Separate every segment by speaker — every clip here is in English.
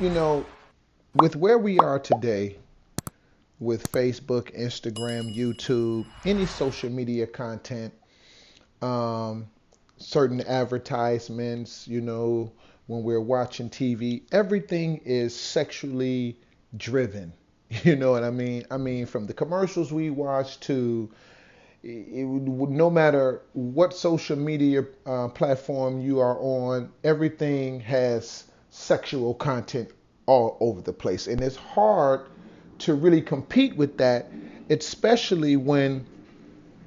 Speaker 1: You know, with where we are today, with Facebook, Instagram, YouTube, any social media content, um, certain advertisements, when we're watching TV, everything is sexually driven. You know what I mean? I mean, from the commercials we watch to no matter what social media platform you are on, everything has sexual content all over the place, and it's hard to really compete with that, especially when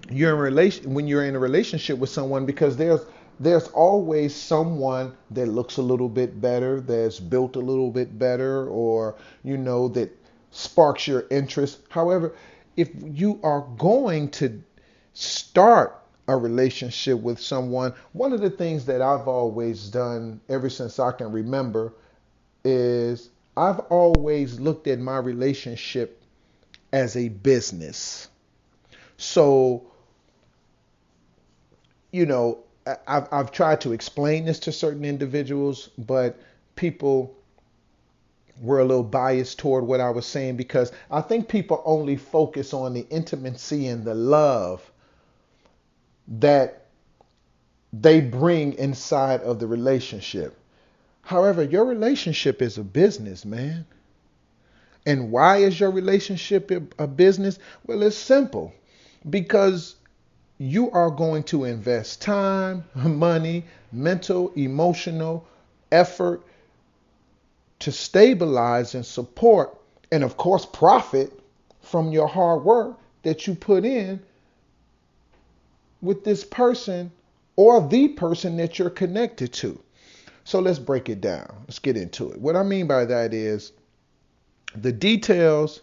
Speaker 1: you're in a relationship with someone, because there's always someone that looks a little bit better, that's built a little bit better, or that sparks your interest. However, if you are going to start a relationship with someone, one of the things that I've always done ever since I can remember is I've always looked at my relationship as a business. So, I've tried to explain this to certain individuals, but people were a little biased toward what I was saying, because I think people only focus on the intimacy and the love that they bring inside of the relationship. However, your relationship is a business, man. And why is your relationship a business? Well, it's simple. Because you are going to invest time, money, mental, emotional effort to stabilize and support, and of course, profit from your hard work that you put in with this person or the person that you're connected to. So let's break it down. Let's get into it. What I mean by that is the details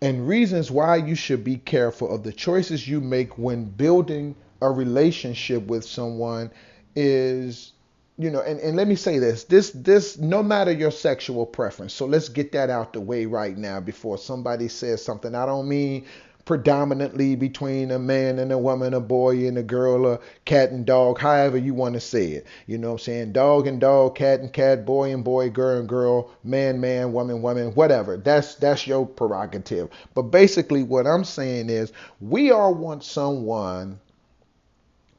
Speaker 1: and reasons why you should be careful of the choices you make when building a relationship with someone is, and let me say this, no matter your sexual preference. So let's get that out the way right now before somebody says something. I don't mean predominantly between a man and a woman, a boy and a girl, a cat and dog, however you want to say it. You know what I'm saying? Dog and dog, cat and cat, boy and boy, girl and girl, man, man, woman, woman, whatever. That's your prerogative. But basically what I'm saying is we all want someone,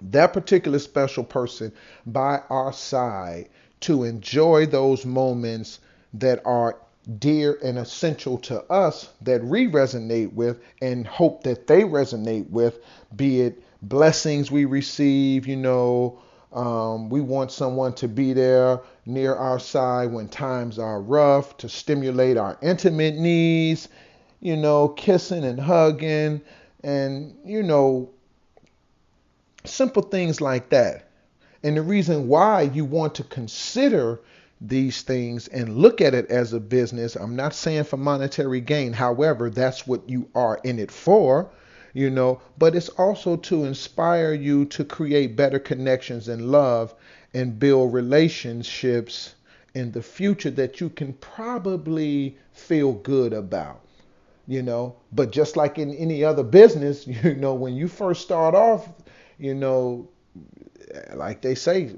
Speaker 1: that particular special person by our side, to enjoy those moments that are dear and essential to us, that we resonate with and hope that they resonate with, be it blessings we receive, we want someone to be there near our side when times are rough, to stimulate our intimate needs, kissing and hugging, and simple things like that. And the reason why you want to consider these things and look at it as a business, I'm not saying for monetary gain. However, that's what you are in it for, but it's also to inspire you to create better connections and love and build relationships in the future that you can probably feel good about. But just like in any other business, when you first start off, you know like they say,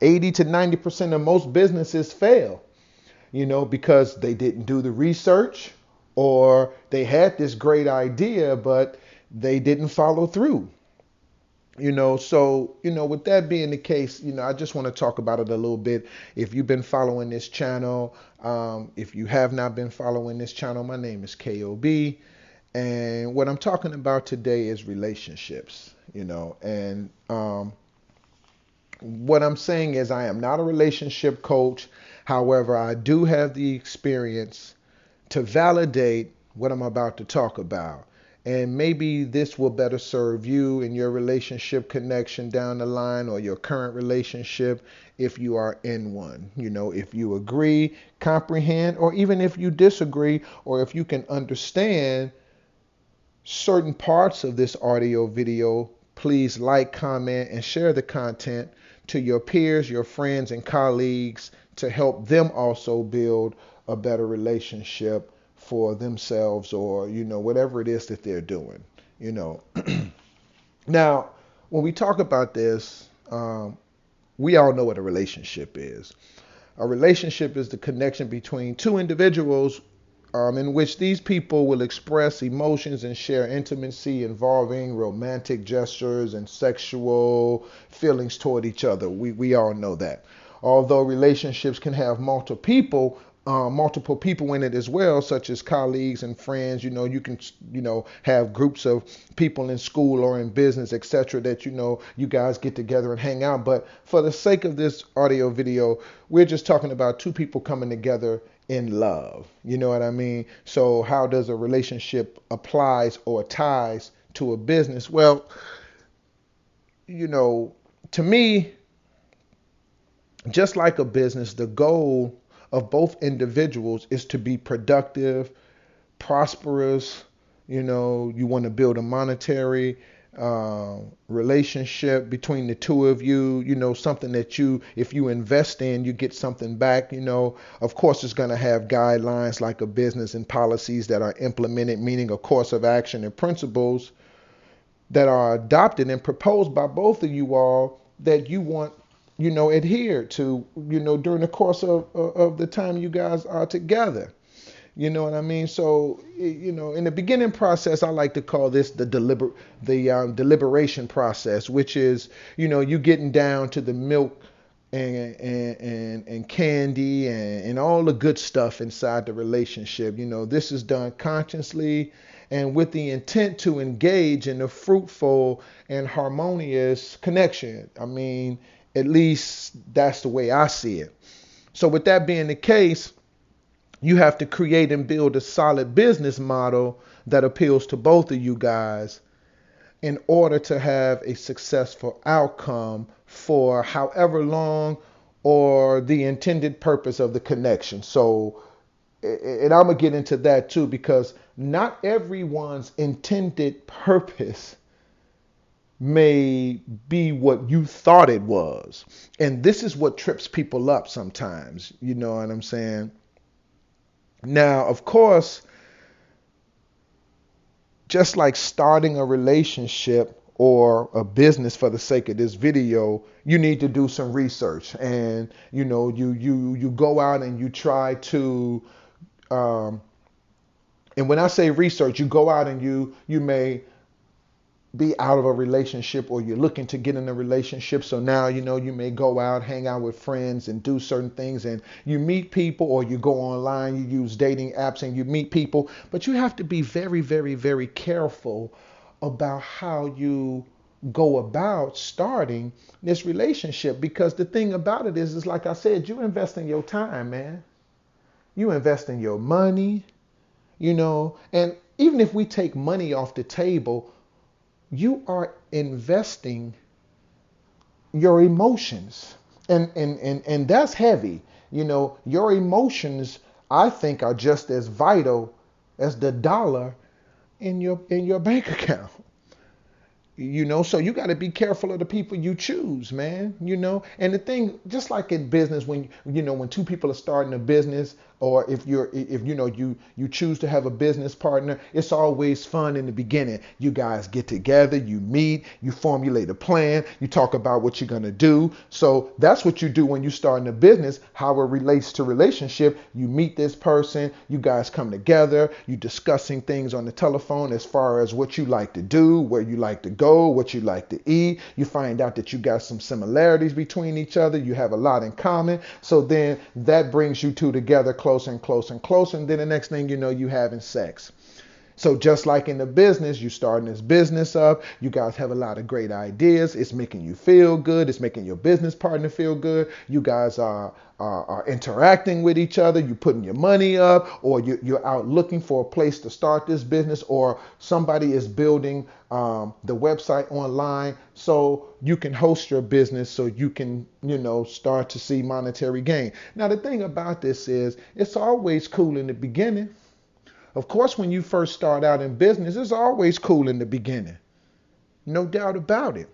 Speaker 1: 80 to 90% of most businesses fail, because they didn't do the research, or they had this great idea but they didn't follow through. So with that being the case, I just want to talk about it a little bit. If you've been following this channel, if you have not been following this channel, my name is KOB, and what I'm talking about today is relationships. And what I'm saying is I am not a relationship coach. However, I do have the experience to validate what I'm about to talk about. And maybe this will better serve you in your relationship connection down the line, or your current relationship if you are in one. If you agree, comprehend, or even if you disagree, or if you can understand certain parts of this audio video, please like, comment, and share the content to your peers, your friends, and colleagues to help them also build a better relationship for themselves, or whatever it is that they're doing. you know Now, when we talk about this, we all know what a relationship is. A relationship is the connection between two individuals in which these people will express emotions and share intimacy involving romantic gestures and sexual feelings toward each other. We all know that. Although relationships can have multiple people in it as well, such as colleagues and friends. You can, have groups of people in school or in business, etc., that you guys get together and hang out. But for the sake of this audio video, we're just talking about two people coming together in love. You know what I mean? So how does a relationship applies or ties to a business? Well, to me, just like a business, the goal of both individuals is to be productive, prosperous. You want to build a monetary relationship between the two of you. Something that if you invest in, you get something back. Of course, it's going to have guidelines like a business and policies that are implemented, meaning a course of action and principles that are adopted and proposed by both of you all that you want adhere to during the course of the time you guys are together. You know what I mean? So in the beginning process, I like to call this the deliberation process, which is you getting down to the milk and candy and all the good stuff inside the relationship. This is done consciously and with the intent to engage in a fruitful and harmonious connection. I mean, at least that's the way I see it. So with that being the case, you have to create and build a solid business model that appeals to both of you guys in order to have a successful outcome for however long or the intended purpose of the connection. So, and I'm going to get into that too, because not everyone's intended purpose may be what you thought it was. And this is what trips people up sometimes. You know what I'm saying? Now, of course, just like starting a relationship or a business for the sake of this video, you need to do some research. And, you go out and you try to, and when I say research, you go out and you may be out of a relationship or you're looking to get in a relationship. So now, you may go out, hang out with friends and do certain things, and you meet people, or you go online, you use dating apps and you meet people. But you have to be very, very, very careful about how you go about starting this relationship, because the thing about it is like I said, you invest in your time, man. You invest in your money, and even if we take money off the table, you are investing your emotions. And that's heavy. Your emotions, I think, are just as vital as the dollar in your bank account. So you got to be careful of the people you choose, man. And the thing, just like in business, when when two people are starting a business, or if you choose to have a business partner, it's always fun in the beginning. You guys get together, you meet, you formulate a plan, you talk about what you're gonna do. So that's what you do when you start in a business. How it relates to relationship: you meet this person, you guys come together, you discussing things on the telephone as far as what you like to do, where you like to go, what you like to eat. You find out that you got some similarities between each other. You have a lot in common. So then that brings you two together closer and closer and closer. And then the next thing you know, you having sex. So just like in the business, you starting this business up, you guys have a lot of great ideas. It's making you feel good. It's making your business partner feel good. You guys are interacting with each other. You're putting your money up, or you're out looking for a place to start this business, or somebody is building the website online so you can host your business, so you can, start to see monetary gain. Now, the thing about this is it's always cool in the beginning. Of course, when you first start out in business, it's always cool in the beginning. No doubt about it.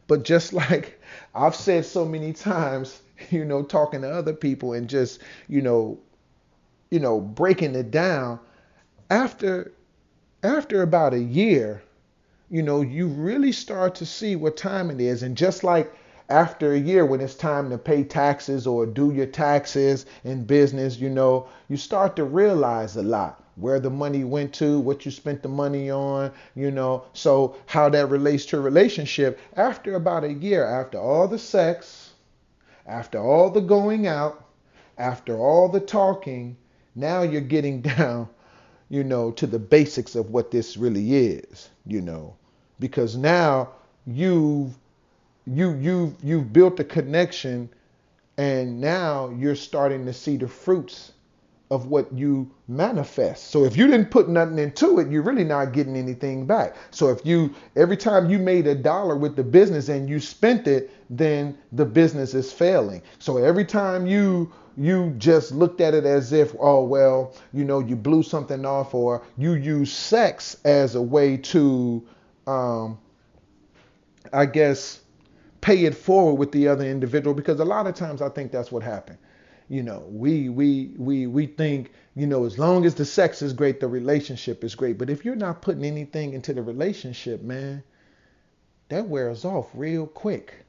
Speaker 1: But just like I've said so many times, talking to other people and just, breaking it down, after about a year, you really start to see what time it is. And just like after a year, when it's time to pay taxes or do your taxes in business, you start to realize a lot where the money went to, what you spent the money on, so how that relates to a relationship after about a year, after all the sex, after all the going out, after all the talking. Now you're getting down, to the basics of what this really is, because now you've you've built a connection, and now you're starting to see the fruits of what you manifest. So if you didn't put nothing into it, you're really not getting anything back. So if you, every time you made $1 with the business and you spent it, then the business is failing. So every time you just looked at it as if, oh well, you blew something off, or you use sex as a way to I guess pay it forward with the other individual, because a lot of times I think that's what happened. We think, as long as the sex is great, the relationship is great. But if you're not putting anything into the relationship, man, that wears off real quick.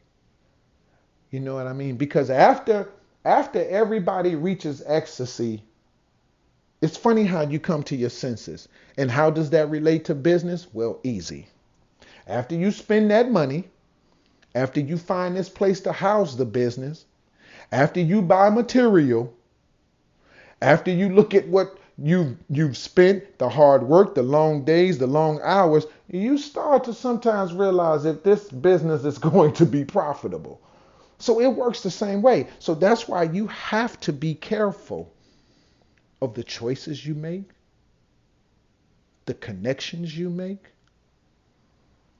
Speaker 1: You know what I mean? Because after everybody reaches ecstasy, it's funny how you come to your senses. And how does that relate to business? Well, easy. After you spend that money, after you find this place to house the business, after you buy material, after you look at what you've spent, the hard work, the long days, the long hours, you start to sometimes realize if this business is going to be profitable. So it works the same way. So that's why you have to be careful of the choices you make, the connections you make.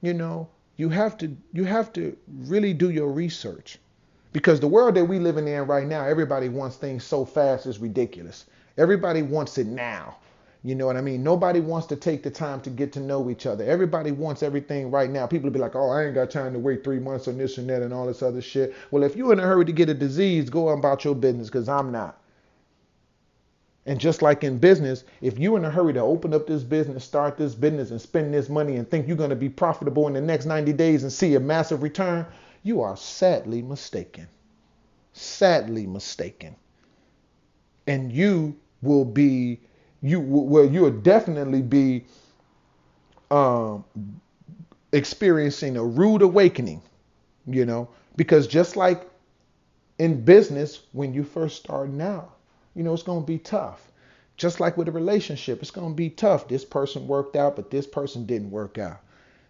Speaker 1: You have to really do your research. Because the world that we living in right now, everybody wants things so fast, it's ridiculous. Everybody wants it now. You know what I mean? Nobody wants to take the time to get to know each other. Everybody wants everything right now. People be like, oh, I ain't got time to wait 3 months on this and that and all this other shit. Well, if you're in a hurry to get a disease, go about your business, because I'm not. And just like in business, if you're in a hurry to open up this business, start this business, and spend this money and think you're going to be profitable in the next 90 days and see a massive return, you are sadly mistaken. Sadly mistaken. And you'll definitely be um, experiencing a rude awakening, because just like in business, when you first starting out, it's going to be tough. Just like with a relationship, it's going to be tough. This person worked out, but this person didn't work out.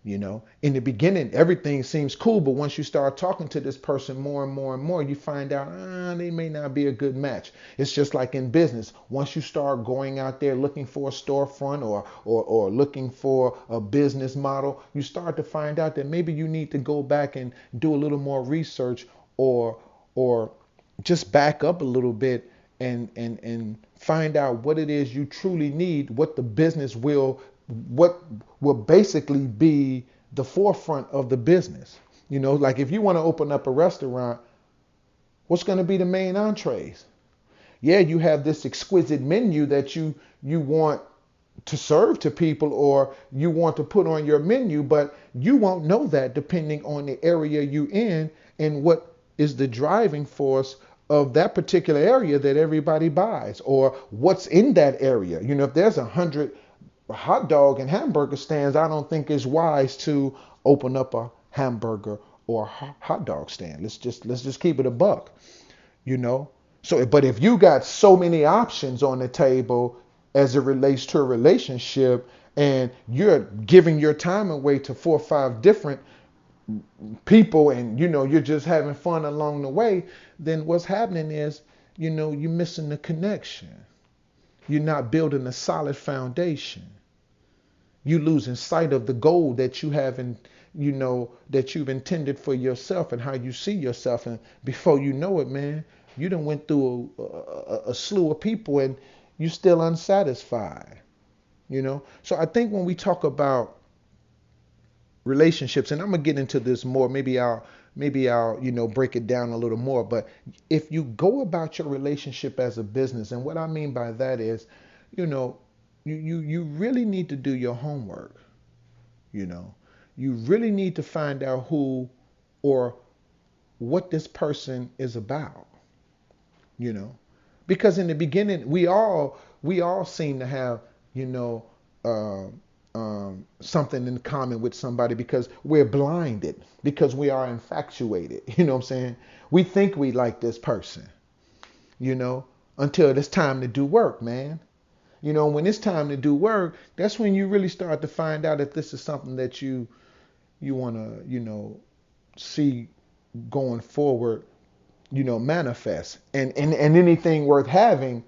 Speaker 1: In the beginning, everything seems cool, but once you start talking to this person more and more and more, you find out they may not be a good match. It's just like in business. Once you start going out there looking for a storefront or looking for a business model, you start to find out that maybe you need to go back and do a little more research, or just back up a little bit and find out what it is you truly need, what will basically be the forefront of the business. Like if you want to open up a restaurant, what's going to be the main entrees? Yeah, you have this exquisite menu that you want to serve to people, or you want to put on your menu, but you won't know that depending on the area you in and what is the driving force of that particular area that everybody buys, or what's in that area. If there's 100 hot dog and hamburger stands, I don't think it's wise to open up a hamburger or hot dog stand. Let's just keep it a buck, you know. So, but if you got so many options on the table as it relates to a relationship, and you're giving your time away to 4 or 5 different people, and you're just having fun along the way, then what's happening is, you're missing the connection. You're not building a solid foundation. You losing sight of the goal that you have, and that you've intended for yourself and how you see yourself. And before you know it, man, you done went through a slew of people, and you still unsatisfied. So I think when we talk about relationships, and I'm gonna get into this more, maybe I'll break it down a little more. But if you go about your relationship as a business, and what I mean by that is, you know you really need to do your homework. you know you really need to find out who, or what this person is about, you know, because in the beginning we all seem to have, you know, uh, something in common with somebody because we're blinded, because we are infatuated. You know what I'm saying? We think we like this person, you know, until it's time to do work, man. You know, when it's time to do work, that's when you really start to find out if this is something that you want to, see going forward, manifest. And anything worth having,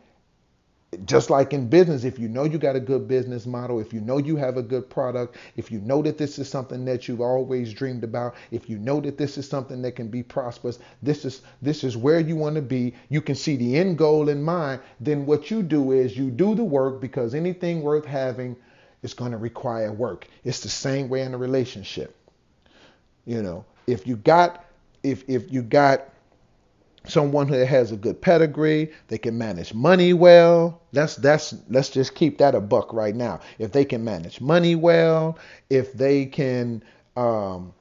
Speaker 1: just like in business, if you know you got a good business model, if you know you have a good product, if you know that this is something that you've always dreamed about, if you know that this is something that can be prosperous, this is where you want to be, you can see the end goal in mind, then what you do is you do the work, because anything worth having is going to require work. It's the same way in a relationship. If you got someone who has a good pedigree, they can manage money well. Let's just keep that a buck right now. If they can manage money well, if they can um,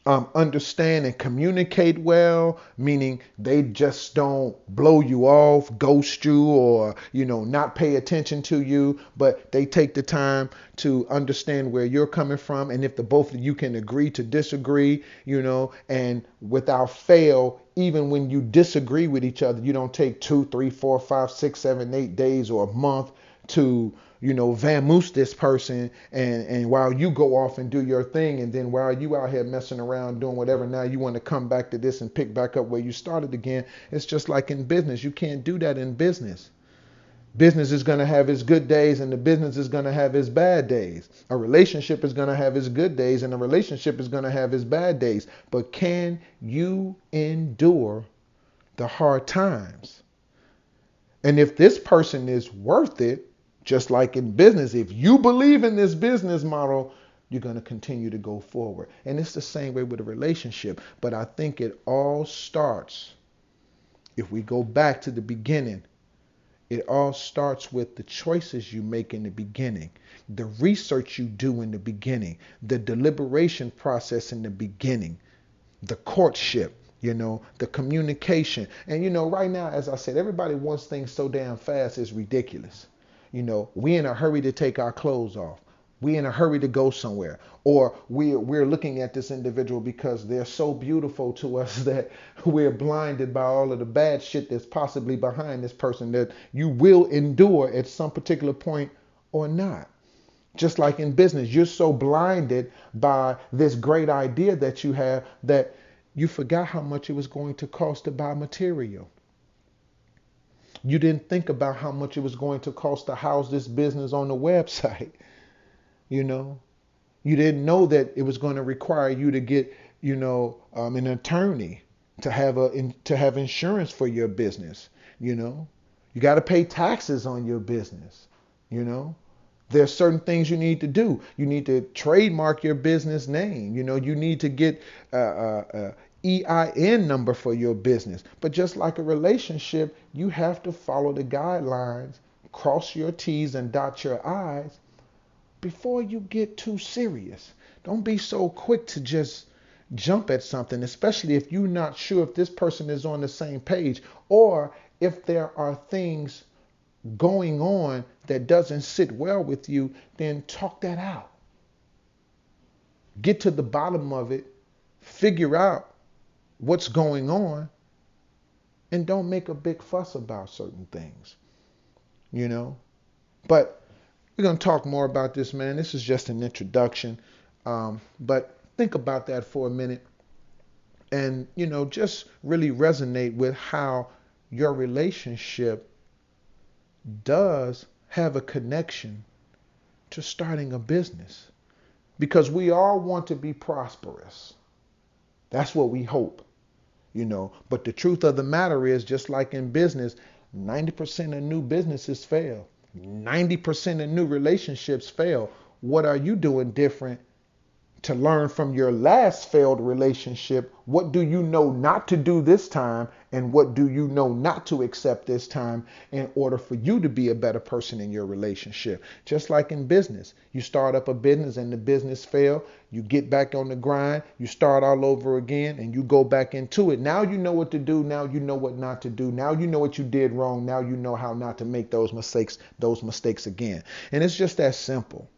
Speaker 1: understand and communicate well, meaning they just don't blow you off, ghost you, or not pay attention to you, but they take the time to understand where you're coming from, and if the both of you can agree to disagree, and without fail, even when you disagree with each other, you don't take 2, 3, 4, 5, 6, 7, 8 days or a month to vamoose this person, and while you go off and do your thing, and then while you out here messing around doing whatever, now you want to come back to this and pick back up where you started again. It's just like in business. You can't do that in business. Business is going to have its good days, and the business is going to have its bad days. A relationship is going to have its good days, and a relationship is going to have its bad days. But can you endure the hard times? And if this person is worth it, just like in business, if you believe in this business model, you're going to continue to go forward. And it's the same way with a relationship. But I think it all starts, if we go back to the beginning, it all starts with the choices you make in the beginning, the research you do in the beginning, the deliberation process in the beginning, the courtship, the communication. And right now, as I said, everybody wants things so damn fast, it's ridiculous. We in a hurry to take our clothes off. We in a hurry to go somewhere. Or we're looking at this individual because they're so beautiful to us that we're blinded by all of the bad shit that's possibly behind this person that you will endure at some particular point or not. Just like in business, you're so blinded by this great idea that you have that you forgot how much it was going to cost to buy material. You didn't think about how much it was going to cost to house this business on the website. You know, you didn't know that it was going to require you to get, an attorney to have insurance for your business. You got to pay taxes on your business. You know, there's certain things you need to do. You need to trademark your business name. You need to get a EIN number for your business. But just like a relationship, you have to follow the guidelines, cross your T's and dot your I's before you get too serious. Don't be so quick to just jump at something, especially if you're not sure if this person is on the same page, or if there are things going on that doesn't sit well with you. Then talk that out. Get to the bottom of it, figure out what's going on, and don't make a big fuss about certain things. But we're going to talk more about this, man. This is just an introduction. But think about that for a minute, and, just really resonate with how your relationship does have a connection to starting a business. Because we all want to be prosperous. That's what we hope, But the truth of the matter is, just like in business, 90% of new businesses fail. 90% of new relationships fail. What are you doing different to learn from your last failed relationship. What do you know not to do this time? And what do you know not to accept this time in order for you to be a better person in your relationship? Just like in business, you start up a business and the business fail, you get back on the grind, you start all over again and you go back into it. Now you know what to do. Now you know what not to do. Now you know what you did wrong. Now you know how not to make those mistakes again. And it's just that simple,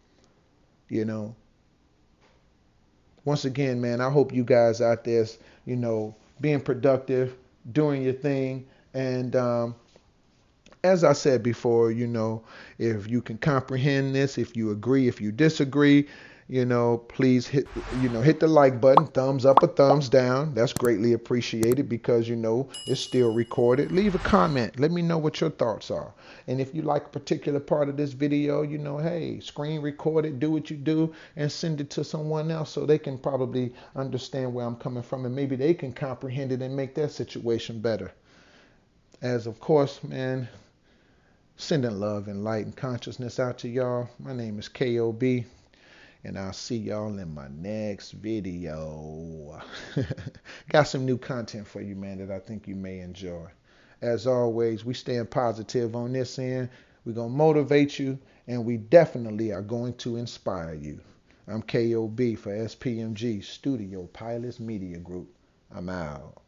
Speaker 1: you know. Once again, man, I hope you guys out there, being productive, doing your thing. And as I said before, if you can comprehend this, if you agree, if you disagree, please hit the like button, thumbs up or thumbs down. That's greatly appreciated because, it's still recorded. Leave a comment. Let me know what your thoughts are. And if you like a particular part of this video, hey, screen record it, do what you do, and send it to someone else so they can probably understand where I'm coming from and maybe they can comprehend it and make their situation better. As of course, man, sending love and light and consciousness out to y'all. My name is Kahyoh, and I'll see y'all in my next video. Got some new content for you, man, that I think you may enjoy. As always, we staying positive on this end. We're going to motivate you, and we definitely are going to inspire you. I'm Kahyoh for SPMG Studio Pilots Media Group. I'm out.